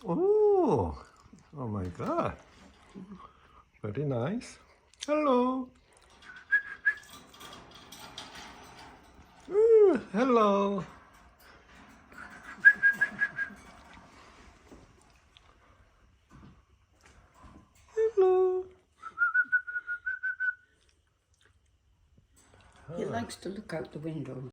Oh, oh my God. Very nice. Hello. Hello. Hello. He likes to look out the window.